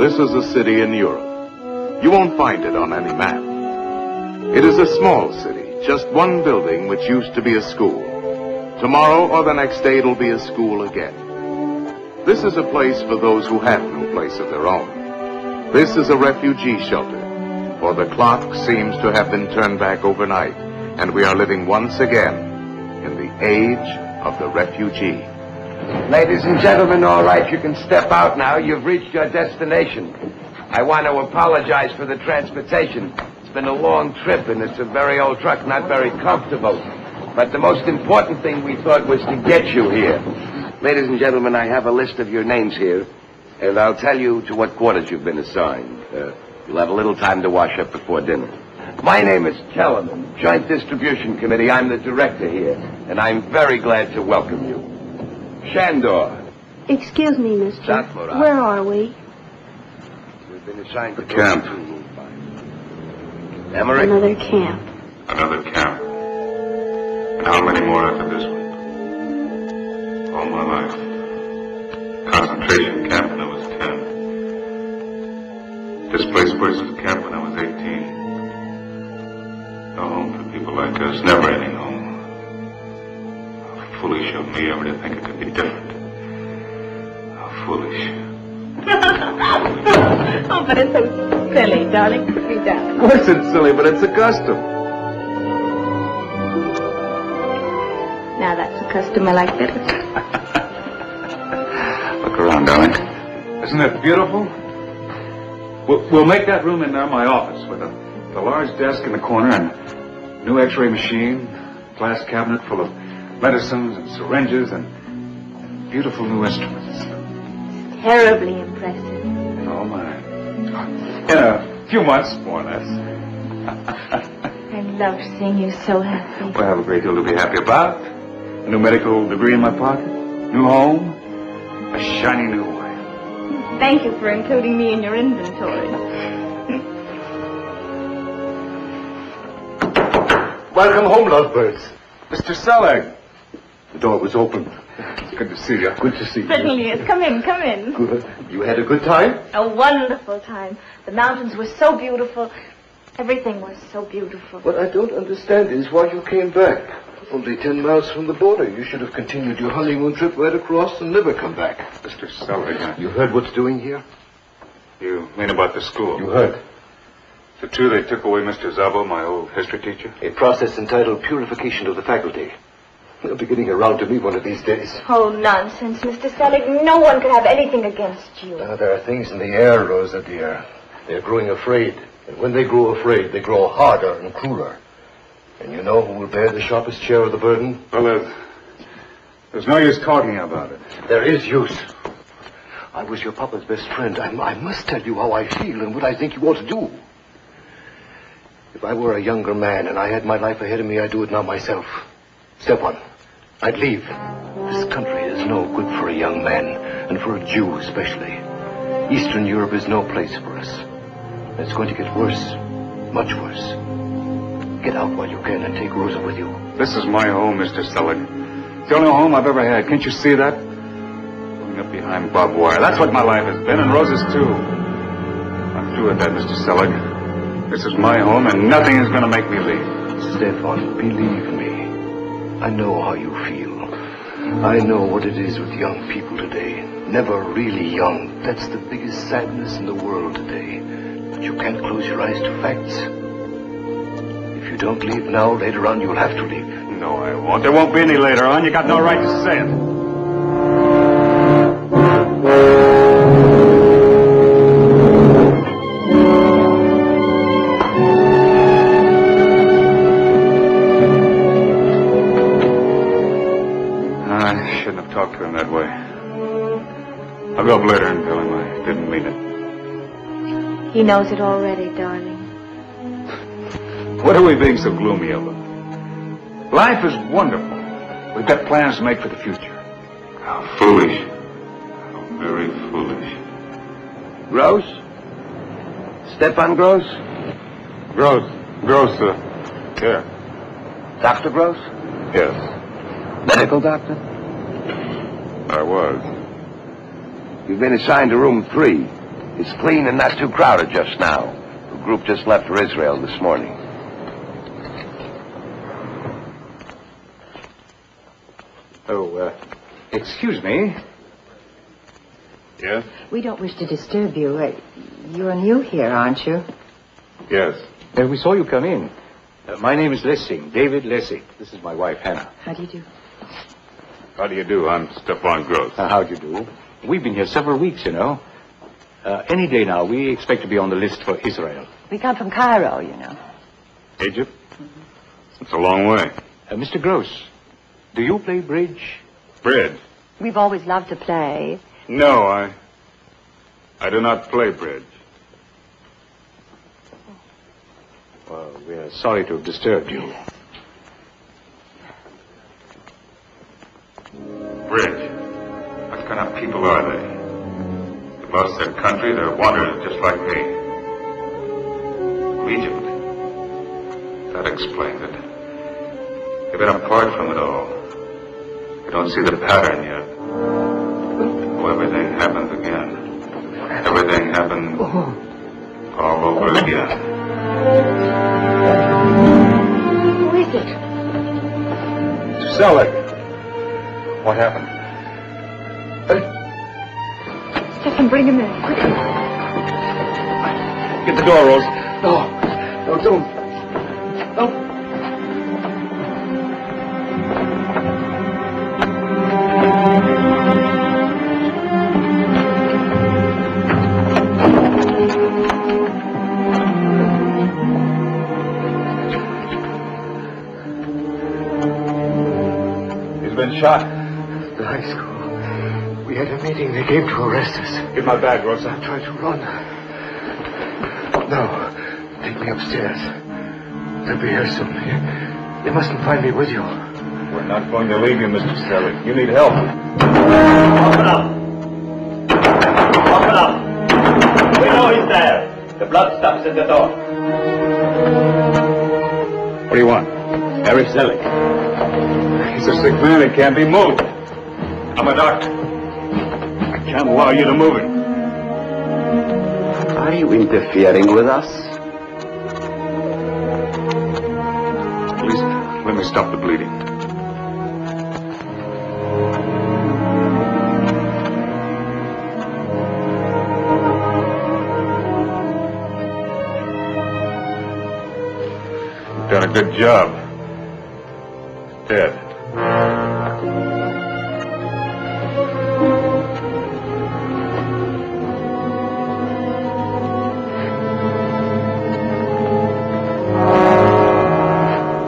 This is a city in Europe. You won't find it on any map. It is a small city, just one building which used to be a school. Tomorrow or the next day it'll be a school again. This is a place for those who have no place of their own. This is a refugee shelter, for the clock seems to have been turned back overnight, and we are living once again in the age of the refugee. Ladies and gentlemen, all right, you can step out now. You've reached your destination. I want to apologize for the transportation. It's been a long trip, and it's a very old truck, not very comfortable. But the most important thing we thought was to get you here. Ladies and gentlemen, I have a list of your names here, and I'll tell you to what quarters you've been assigned. You'll have a little time to wash up before dinner. My name is Kellerman, Joint Distribution Committee. I'm the director here, and I'm very glad to welcome you. Shandor. Excuse me, mister. Where are we? We've been assigned to the camp. Emery? Another camp. Another camp. And how many more after this one? All my life. Concentration camp when I was 10. Displaced persons camp when I was 18. No home for people like us. Never any home. How foolish of me ever to think it could be different. How foolish. Oh, but it's so silly, darling. Put me down. Of course it's silly, but it's a custom. Now that's a custom I like better. Look around, darling. Isn't it beautiful? We'll make that room in there my office with a large desk in the corner and new x-ray machine, glass cabinet full of medicines and syringes and beautiful new instruments. Terribly impressive. Oh, my. In a few months, more or less. I love seeing you so happy. Well, I have a great deal to be happy about. A new medical degree in my pocket, new home, a shiny new wife. Thank you for including me in your inventory. Welcome home, lovebirds. Mr. Selig. The door was open. Good to see you. Good to see you. Certainly is. Come in, come in. Good. You had a good time? A wonderful time. The mountains were so beautiful. Everything was so beautiful. What I don't understand is why you came back. Only 10 miles from the border. You should have continued your honeymoon trip right across and never come back. Mr. Selig. You heard what's doing here? You mean about the school? You heard. Is it true they took away Mr. Zabo, my old history teacher? A process entitled purification of the faculty. They'll be getting around to me one of these days. Oh, nonsense, Mr. Selig. No one could have anything against you. There are things in the air, Rosa, dear. They're growing afraid. And when they grow afraid, they grow harder and crueler. And you know who will bear the sharpest share of the burden? Well, there's no use talking about it. There is use. I was your papa's best friend. I must tell you how I feel and what I think you ought to do. If I were a younger man and I had my life ahead of me, I'd do it now myself. Step one, I'd leave. This country is no good for a young man, and for a Jew especially. Eastern Europe is no place for us. It's going to get worse, much worse. Get out while you can and take Rosa with you. This is my home, Mr. Selig. It's the only home I've ever had. Can't you see that? Going up behind barbed wire. That's what my life has been, and Rosa's too. I'm through with that, Mr. Selig. This is my home, and nothing is going to make me leave. Stefan, believe me. I know how you feel. I know what it is with young people today. Never really young. That's the biggest sadness in the world today. But you can't close your eyes to facts. If you don't leave now, later on you'll have to leave. No, I won't. There won't be any later on. You got no right to say it. I shouldn't have talked to him that way. I'll go up later and tell him I didn't mean it. He knows it already, darling. What are we being so gloomy about? Life is wonderful. We've got plans to make for the future. How foolish. How very foolish. Gross? Stepan Gross? Gross, yeah. Dr. Gross? Yes, Medical doctor? I was. You've been assigned to room 3. It's clean and not too crowded just now. The group just left for Israel this morning. Oh, excuse me. Yes? We don't wish to disturb you. You're new here, aren't you? Yes. We saw you come in. My name is Lessing, David Lessing. This is my wife, Hannah. How do you do? How do you do? I'm Stefan Gross. How do you do? We've been here several weeks, you know. Any day now, we expect to be on the list for Israel. We come from Cairo, you know. Egypt? It's a long way. Mr. Gross, do you play bridge? Bridge? We've always loved to play. No, I do not play bridge. Well, we're sorry to have disturbed you. Bridge? What kind of people are they? They lost their country, they're wanderers just like me. Egypt. That explains it. They've been apart from it all. You don't see the pattern yet. Oh, everything happens again. Everything happens all over again. Who is it? Sell it. What happened? Stefan, bring him in. Quick. Get the door, Rose. No, don't. No. Shot. The high school. We had a meeting. They came to arrest us. Get my bag, Rosa. I tried to run. No. Take me upstairs. They'll be here soon. You mustn't find me with you. We're not going to leave you, Mr. Selig. You need help. Open up. Open up. We know he's there. The blood stops at the door. What do you want? Harry Selig. He's a sick man. He can't be moved. I'm a doctor. I can't allow you to move him. Are you interfering with us? Please, let me stop the bleeding. You've done a good job. Dead.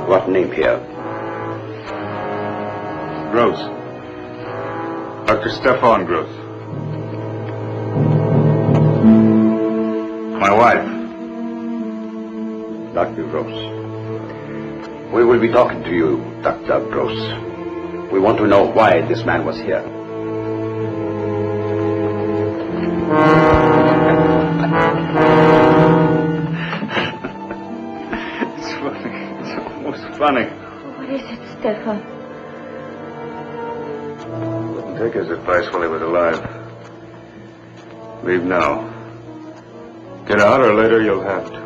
What name here? Gross. Dr. Stefan Gross. My wife. Dr. Gross. We will be talking to you, Dr. Gross. We want to know why this man was here. It's funny. It's almost funny. What is it, Stefan? Wouldn't take his advice while he was alive. Leave now. Get out or later you'll have to.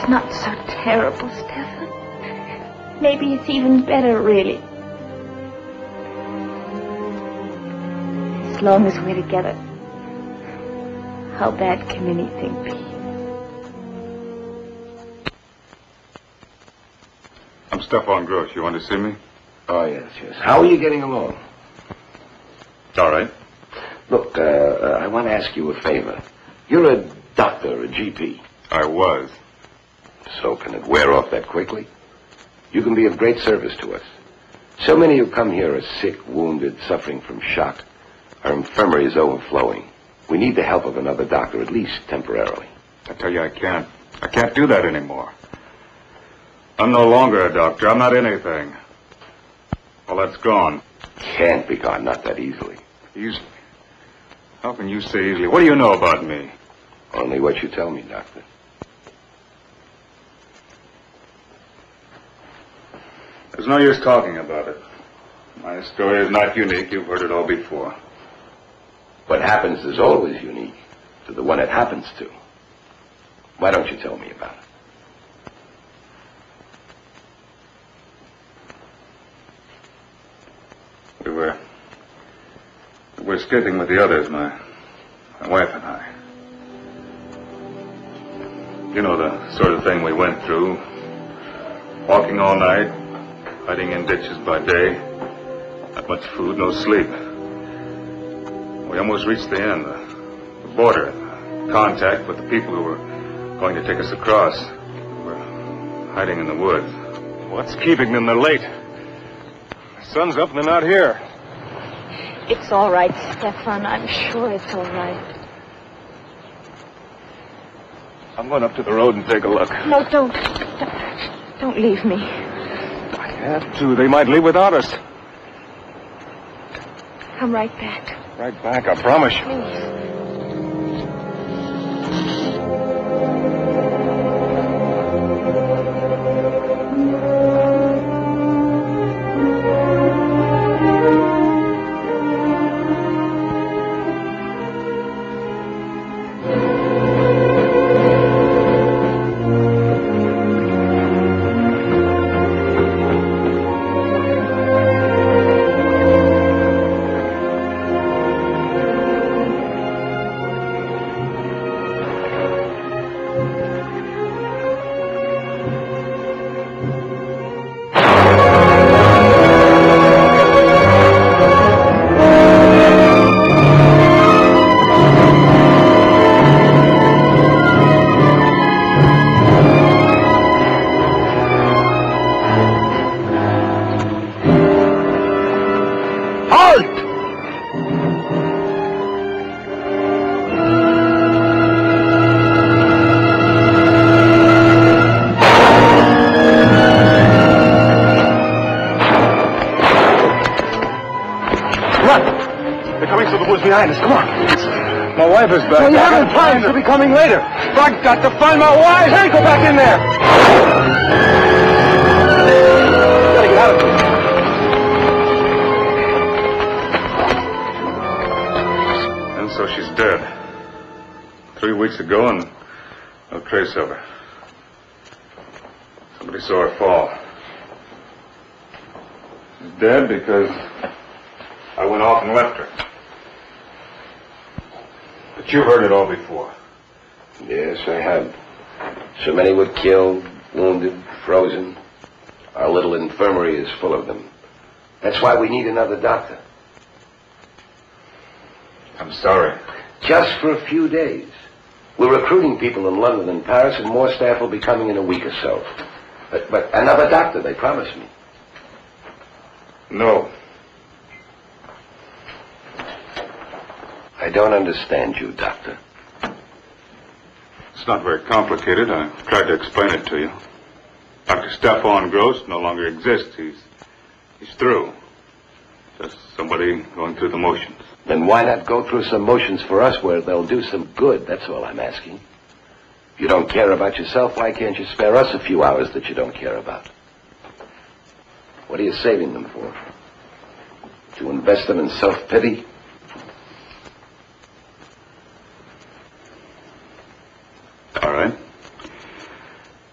Not so terrible, Stefan. Maybe it's even better, really. As long as we're together, how bad can anything be? I'm Stefan Gross. You want to see me? Oh, yes. How are you getting along? All right. Look, I want to ask you a favor. You're a doctor, a GP. I was. So can it wear off that quickly? You can be of great service to us. So many who come here are sick, wounded, suffering from shock. Our infirmary is overflowing. We need the help of another doctor, at least temporarily. I tell you, I can't. I can't do that anymore. I'm no longer a doctor. I'm not anything. Well, that's gone. Can't be gone, not that easily. Easily. How can you say easily? What do you know about me? Only what you tell me, Doctor. There's no use talking about it. My story is not unique. You've heard it all before. What happens is always unique to the one it happens to. Why don't you tell me about it? We're escaping with the others, my wife and I. You know the sort of thing we went through. Walking all night, hiding in ditches by day, not much food, no sleep. We almost reached the end, the border, contact with the people who were going to take us across. We're hiding in the woods. What's keeping them? They're late. The sun's up and they're not here. It's all right, Stefan. I'm sure it's all right. I'm going up to the road and take a look. No, don't leave me. I have to. They might leave without us. Come right back. Right back, I promise you. Please. Behind us, come on. My wife is back. Well, you haven't time. She'll be coming later. I've got to find my wife. Hey, go back in there. Gotta get out of here. And so she's dead. 3 weeks ago, and no trace of her. Somebody saw her fall. She's dead because I went off and left her. But you've heard it all before. Yes, I have. So many were killed, wounded, frozen. Our little infirmary is full of them. That's why we need another doctor. I'm sorry. Just for a few days. We're recruiting people in London and Paris, and more staff will be coming in a week or so. But another doctor, they promised me. No. I don't understand you, Doctor. It's not very complicated. I tried to explain it to you. Dr. Stefan Gross no longer exists. He's through. Just somebody going through the motions. Then why not go through some motions for us where they'll do some good? That's all I'm asking. If you don't care about yourself, why can't you spare us a few hours that you don't care about? What are you saving them for? To invest them in self-pity? All right.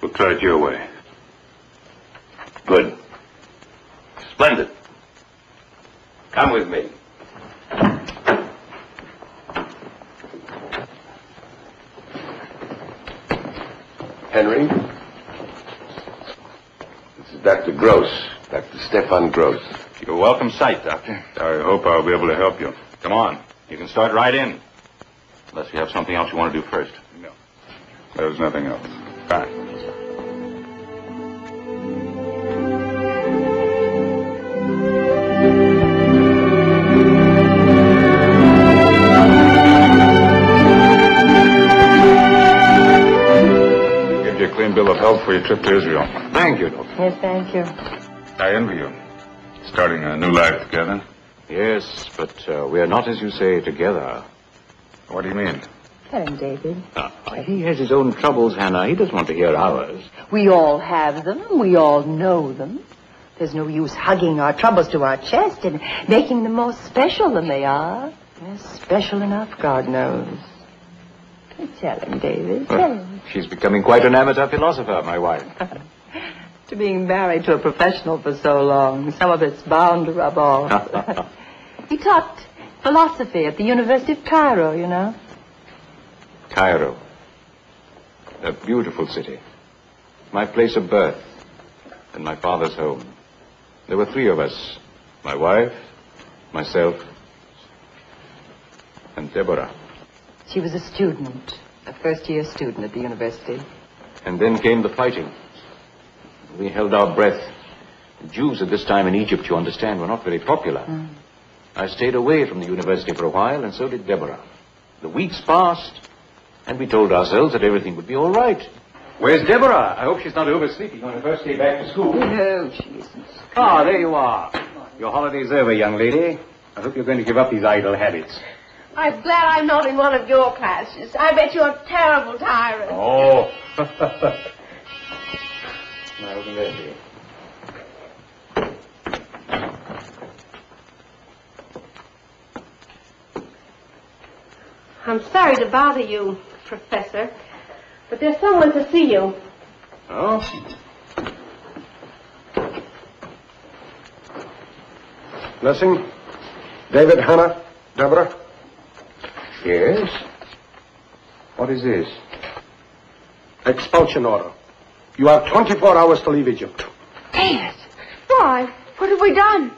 We'll try it your way. Good. Splendid. Come with me. Henry, this is Dr. Gross, Dr. Stefan Gross. You're a welcome sight, Doctor. I hope I'll be able to help you. Come on. You can start right in. Unless you have something else you want to do first. No. There's nothing else. Fine. Clean bill of health for your trip to Israel. Thank you, Doctor. Yes, thank you. I envy you. Starting a new life together. Yes, but we are not, as you say, together. What do you mean? Tell him, David. He has his own troubles, Hannah. He doesn't want to hear ours. We all have them. We all know them. There's no use hugging our troubles to our chest and making them more special than they are. They're special enough, God knows. Tell him, David. Tell him. She's becoming quite an amateur philosopher, my wife. To being married to a professional for so long, some of it's bound to rub off. He taught philosophy at the University of Cairo, you know. Cairo. A beautiful city. My place of birth and my father's home. There were 3 of us. My wife, myself, and Deborah. She was a student, a first-year student at the university. And then came the fighting. We held our breath. The Jews at this time in Egypt, you understand, were not very popular. I stayed away from the university for a while, and so did Deborah. The weeks passed, and we told ourselves that everything would be all right. Where's Deborah? I hope she's not oversleeping on her first day back to school. No, she isn't. Ah, there you are. Your holiday's over, young lady. I hope you're going to give up these idle habits. I'm glad I'm not in one of your classes. I bet you're a terrible tyrant. Oh. Now, open that here. I'm sorry to bother you, Professor, but there's someone to see you. Oh? Lessing? David, Hannah, Deborah? Yes? What is this? Expulsion order. You have 24 hours to leave Egypt. David! Why? What have we done?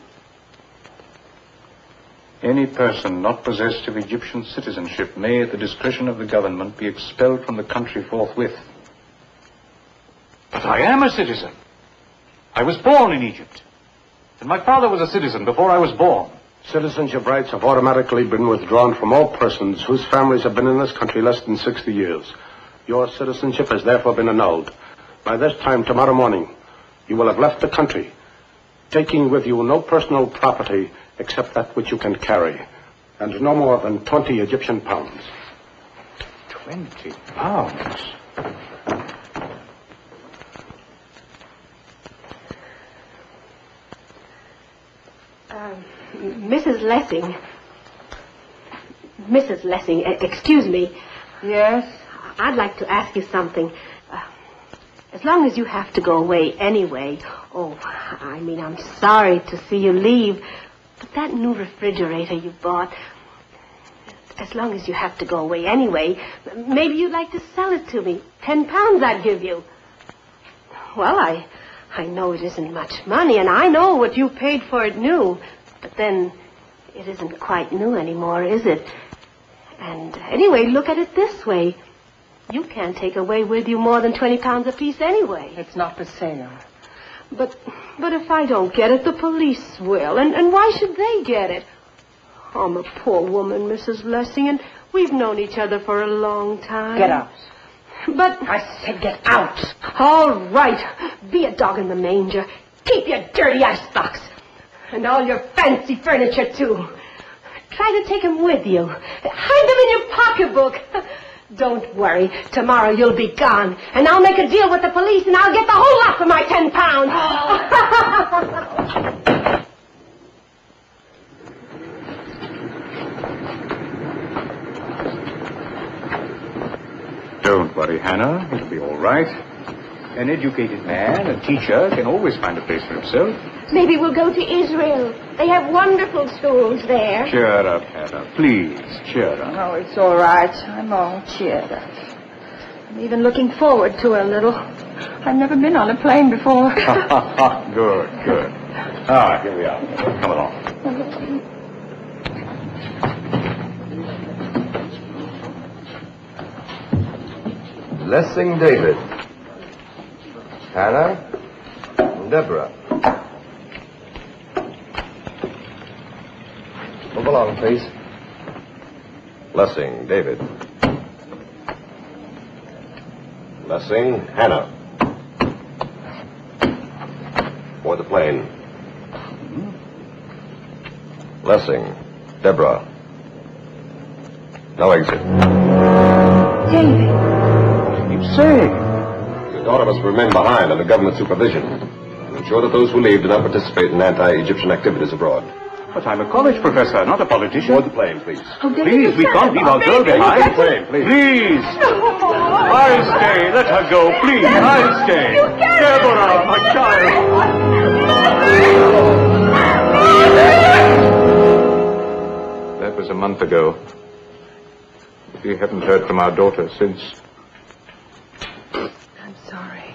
Any person not possessed of Egyptian citizenship may, at the discretion of the government, be expelled from the country forthwith. But I am a citizen. I was born in Egypt. And my father was a citizen before I was born. Citizenship rights have automatically been withdrawn from all persons whose families have been in this country less than 60 years. Your citizenship has therefore been annulled. By this time tomorrow morning, you will have left the country, taking with you no personal property except that which you can carry, and no more than 20 Egyptian pounds. 20 pounds? Mrs. Lessing, excuse me. Yes? I'd like to ask you something. As long as you have to go away anyway, I'm sorry to see you leave, but that new refrigerator you bought, as long as you have to go away anyway, maybe you'd like to sell it to me. 10 pounds I'd give you. Well, I know it isn't much money, and I know what you paid for it new, but then it isn't quite new anymore, is it? And anyway, look at it this way. You can't take away with you more than 20 pounds apiece anyway. It's not for sale. But if I don't get it, the police will. And why should they get it? I'm a poor woman, Mrs. Lessing, and we've known each other for a long time. Get out. But... I said get out. All right. Be a dog in the manger. Keep your dirty icebox. And all your fancy furniture, too. Try to take them with you. Hide them in your pocketbook. Don't worry. Tomorrow you'll be gone. And I'll make a deal with the police and I'll get the whole lot for my 10 pounds. Don't worry, Hannah. It'll be all right. An educated man, a teacher, can always find a place for himself. Maybe we'll go to Israel. They have wonderful schools there. Cheer up, Hannah. Please, cheer up. Oh, it's all right. I'm all cheered up. I'm even looking forward to it a little. I've never been on a plane before. Good, good. Ah, here we are. Come along. Lessing David. Hannah and Deborah. Move along, please. Lessing David. Lessing Hannah. For the plane. Lessing Deborah. No exit. David. Keep saying. Your daughter must remain behind under government supervision. And ensure that those who leave do not participate in anti-Egyptian activities abroad. But I'm a college professor, not a politician. Board the plane, please. Oh, David, Please, we can't leave our girl behind. Board the plane, please. Please. I'll stay. Let her go. Please, I'll stay. Deborah, my child. That was a month ago. We haven't heard from our daughter since. I'm sorry.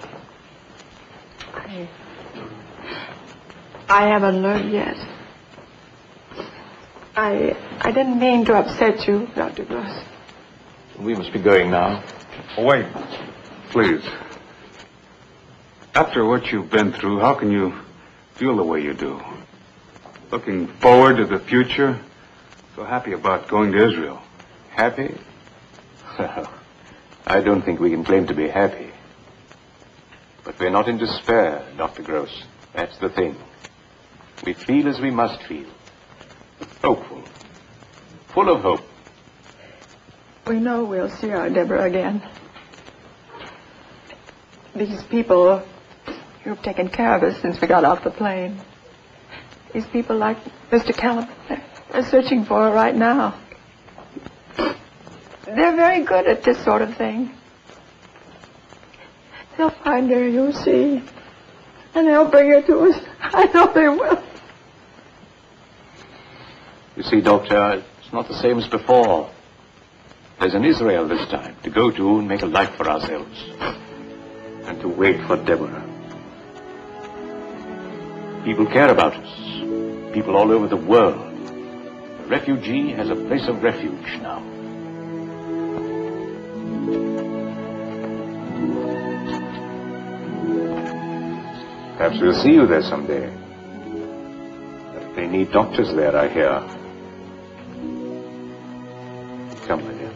I haven't learned yet. I didn't mean to upset you, Dr. Gross. We must be going now. Oh, wait. Please. After what you've been through, how can you feel the way you do? Looking forward to the future, so happy about going to Israel. Happy? I don't think we can claim to be happy. But we're not in despair, Dr. Gross. That's the thing. We feel as we must feel. Hopeful. Full of hope. We know we'll see our Deborah again. These people who've taken care of us since we got off the plane. These people like Mr. Callum, they're searching for her right now. They're very good at this sort of thing. They'll find her, you'll see. And they'll bring her to us. I know they will. You see, Doctor, it's not the same as before. There's an Israel this time to go to and make a life for ourselves. And to wait for Deborah. People care about us. People all over the world. The refugee has a place of refuge now. Perhaps we'll see you there someday. But they need doctors there, I hear. Come with you.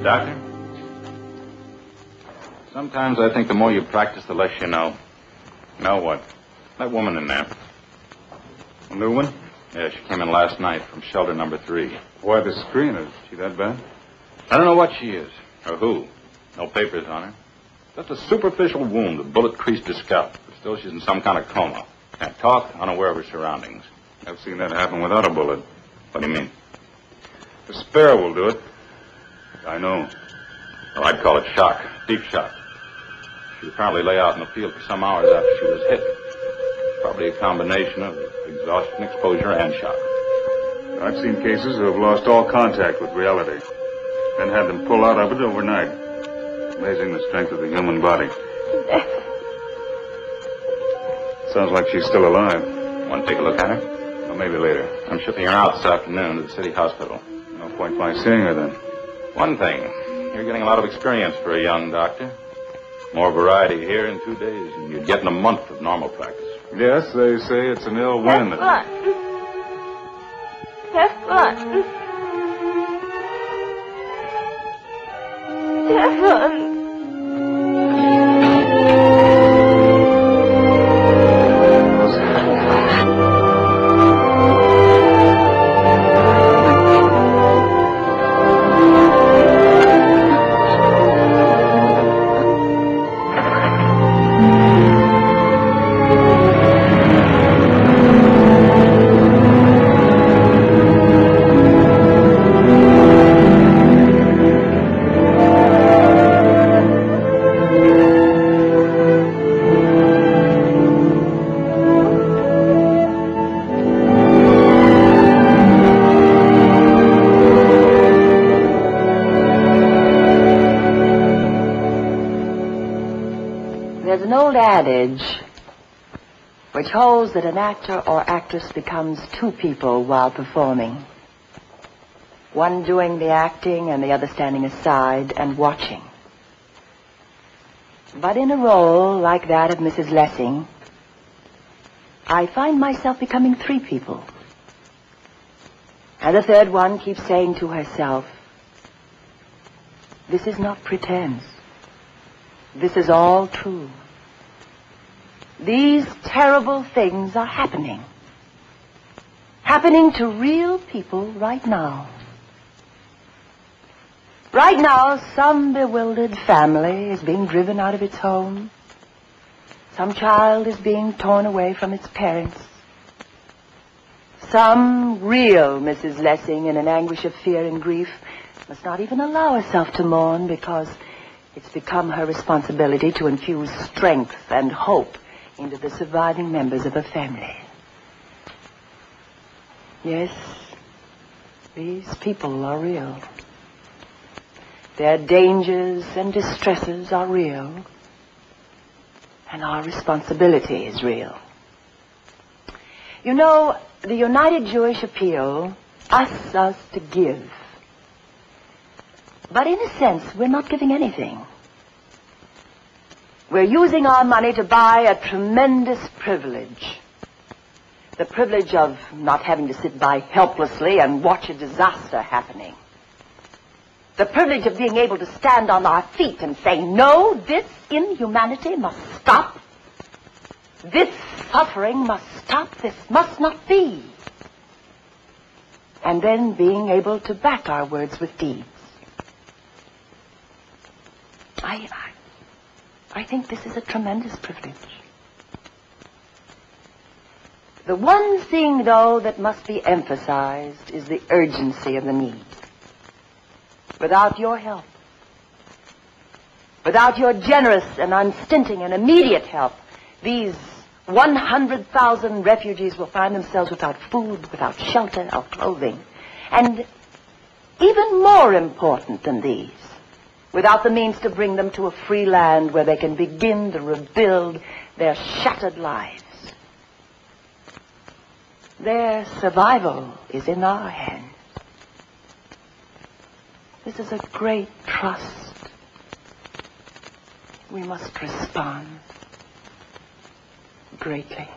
Doctor? Sometimes I think the more you practice, the less you know. Know what? That woman in there. A new one? Yeah, she came in last night from shelter number 3. Why, the screen, is she that bad? I don't know what she is, or who. No papers on her. Just a superficial wound, a bullet creased her scalp. But still, she's in some kind of coma. Can't talk, unaware of her surroundings. I've seen that happen without a bullet. What do you mean? The spare will do it. I know. Well, I'd call it shock. Deep shock. She apparently lay out in the field for some hours after she was hit. Probably a combination of exhaustion, exposure, and shock. I've seen cases who have lost all contact with reality, then had them pull out of it overnight. Amazing the strength of the human body. Sounds like she's still alive. Want to take a look at her? Well, maybe later. I'm shipping her out this afternoon to the city hospital. No point by seeing her then. One thing, you're getting a lot of experience for a young doctor. More variety here in 2 days than you'd get in a month of normal practice. Yes, they say it's an ill wind. Have fun. Have fun. adage which holds that an actor or actress becomes two people while performing. One doing the acting and the other standing aside and watching. But in a role like that of Mrs. Lessing, I find myself becoming three people. And the third one keeps saying to herself, this is not pretense. This is all true. These terrible things are happening. Happening to real people right now. Right now, some bewildered family is being driven out of its home. Some child is being torn away from its parents. Some real Mrs. Lessing, in an anguish of fear and grief, must not even allow herself to mourn because it's become her responsibility to infuse strength and hope into the surviving members of her family. Yes, these people are real. Their dangers and distresses are real. And our responsibility is real. You know, the United Jewish Appeal asks us to give. But in a sense, we're not giving anything. We're using our money to buy a tremendous privilege. The privilege of not having to sit by helplessly and watch a disaster happening. The privilege of being able to stand on our feet and say, no, this inhumanity must stop. This suffering must stop. This must not be. And then being able to back our words with deeds. I think this is a tremendous privilege. The one thing, though, that must be emphasized is the urgency of the need. Without your help, without your generous and unstinting and immediate help, these 100,000 refugees will find themselves without food, without shelter or clothing. And even more important than these, without the means to bring them to a free land where they can begin to rebuild their shattered lives. Their survival is in our hands. This is a great trust. We must respond greatly.